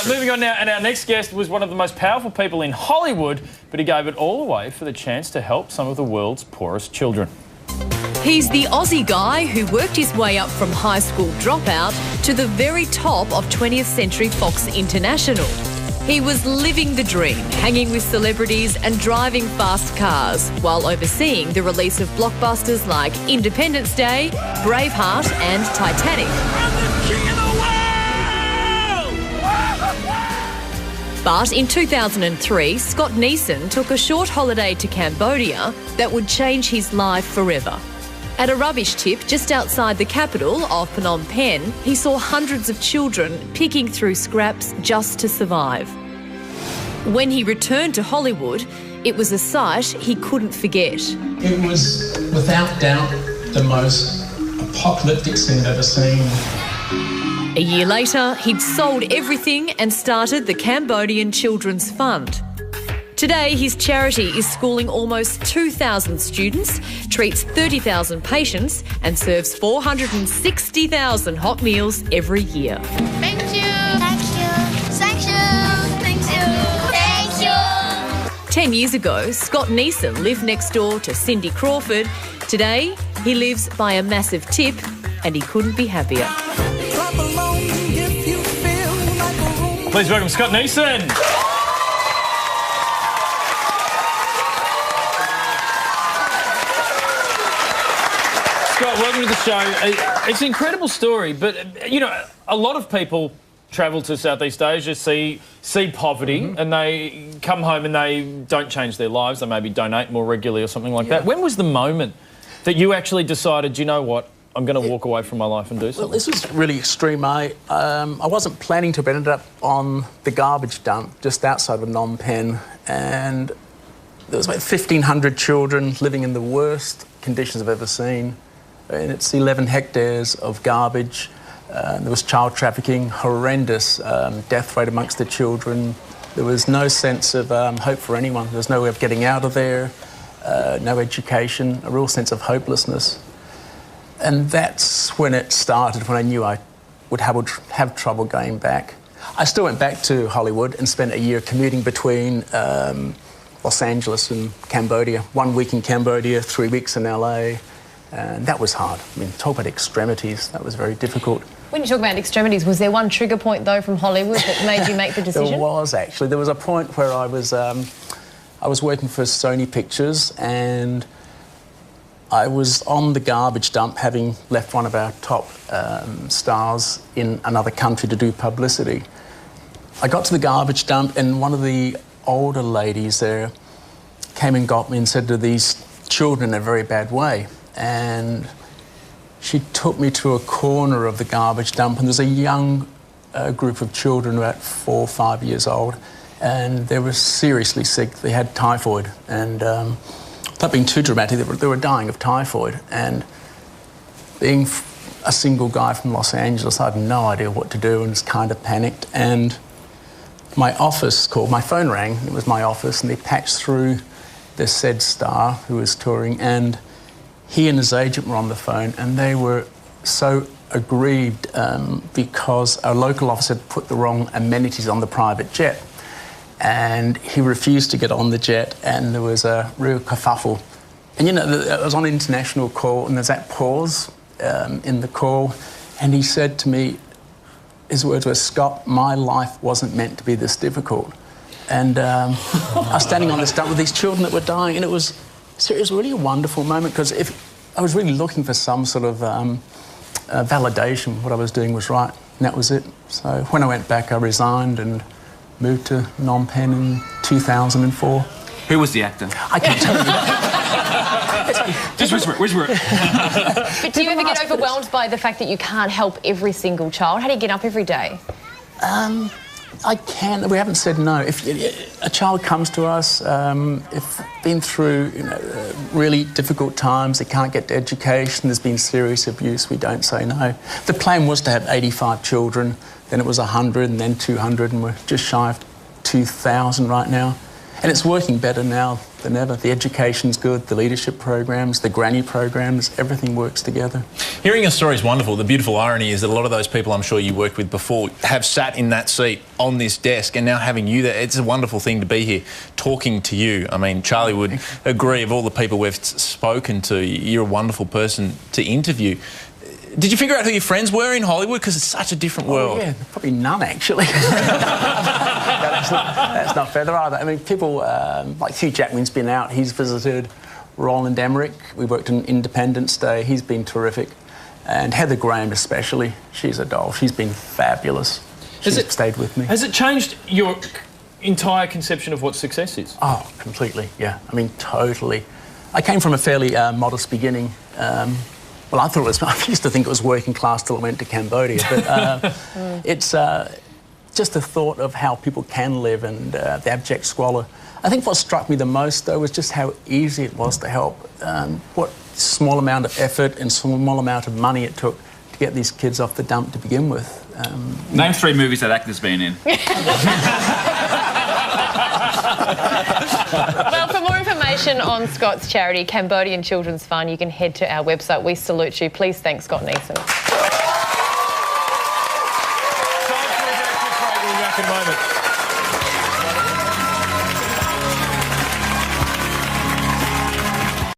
Moving on now, and our next guest was one of the most powerful people in Hollywood, but he gave it all away for the chance to help some of the world's poorest children. He's the Aussie guy who worked his way up from high school dropout to the very top of 20th Century Fox International. He was living the dream, hanging with celebrities and driving fast cars, while overseeing the release of blockbusters like Independence Day, Braveheart and Titanic. I'm the king of the world! But in 2003, Scott Neeson took a short holiday to Cambodia that would change his life forever. At a rubbish tip just outside the capital of Phnom Penh, he saw hundreds of children picking through scraps just to survive. When he returned to Hollywood, it was a sight he couldn't forget. It was, without doubt, the most apocalyptic scene I've ever seen. A year later, he'd sold everything and started the Cambodian Children's Fund. Today, his charity is schooling almost 2,000 students, treats 30,000 patients and serves 460,000 hot meals every year. Thank you. Thank you. Thank you. Thank you. Thank you. 10 years ago, Scott Neeson lived next door to Cindy Crawford. Today, he lives by a massive tip and he couldn't be happier. Please welcome Scott Neeson. Scott, welcome to the show. It's an incredible story, but, you know, a lot of people travel to Southeast Asia, see poverty, and they come home and they don't change their lives. They maybe donate more regularly or something like that. When was the moment that you actually decided, you know what, I'm going to walk away from my life and do something? Well, this was really extreme. I wasn't planning to, but ended up on the garbage dump just outside of Phnom Penh, and there was about 1,500 children living in the worst conditions I've ever seen. And it's 11 hectares of garbage. There was child trafficking, horrendous death rate amongst the children. There was no sense of hope for anyone. There was no way of getting out of there, no education, a real sense of hopelessness. And that's when it started, when I knew I would have trouble going back. I still went back to Hollywood and spent a year commuting between Los Angeles and Cambodia. 1 week in Cambodia, 3 weeks in LA. And that was hard. I mean, talk about extremities, that was very difficult. When you talk about extremities, was there one trigger point, though, from Hollywood that made you make the decision? There was, actually. There was a point where I was working for Sony Pictures, and I was on the garbage dump, having left one of our top stars in another country to do publicity. I got to the garbage dump, and one of the older ladies there came and got me and said to these children in a very bad way. And she took me to a corner of the garbage dump, and there's a young group of children, about 4 or 5 years old, and they were seriously sick. They had typhoid, and without being too dramatic, they were dying of typhoid. And being a single guy from Los Angeles, I had no idea what to do and was kind of panicked. And my office called, my phone rang, it was my office, and they patched through the said star who was touring, and he and his agent were on the phone, and they were so aggrieved because our local office had put the wrong amenities on the private jet, and he refused to get on the jet, and there was a real kerfuffle. And, you know, I was on an international call, and there's that pause in the call, and he said to me, his words were, "Scott, my life wasn't meant to be this difficult." And I was standing on this dump with these children that were dying, and it was really a wonderful moment, because if I was really looking for some sort of validation, what I was doing was right, and that was it. So when I went back, I resigned and moved to Phnom Penh in 2004. Who was the actor? I can't tell you. Just whisper it. But do you ever get overwhelmed by the fact that you can't help every single child? How do you get up every day? I can. We haven't said no. If a child comes to us, if been through really difficult times, they can't get to education, there's been serious abuse, we don't say no. The plan was to have 85 children, then it was 100, and then 200, and we're just shy of 2,000 right now. And it's working better now than ever. The education's good, the leadership programs, the granny programs, everything works together. Hearing your story is wonderful. The beautiful irony is that a lot of those people I'm sure you worked with before have sat in that seat on this desk, and now having you there, it's a wonderful thing to be here talking to you. I mean, Charlie would agree, of all the people we've spoken to, you're a wonderful person to interview. Did you figure out who your friends were in Hollywood? Because it's such a different world. Yeah, probably none, actually. that's not fair. There are, I mean, people like Hugh Jackman's been out. He's visited. Roland Emmerich, we worked on Independence Day. He's been terrific. And Heather Graham especially. She's a doll. She's been fabulous. She's stayed with me. Has it changed your entire conception of what success is? Oh, completely, yeah. I mean, totally. I came from a fairly modest beginning. Well, I used to think it was working class till I went to Cambodia, but it's just the thought of how people can live and the abject squalor. I think what struck me the most, though, was just how easy it was to help. What small amount of effort and small amount of money it took to get these kids off the dump to begin with. Name 3 movies that actor's been in. Well, for more information on Scott's charity, Cambodian Children's Fund, you can head to our website. We salute you. Please thank Scott Neeson. Time for a quick break. We'll be back in a moment.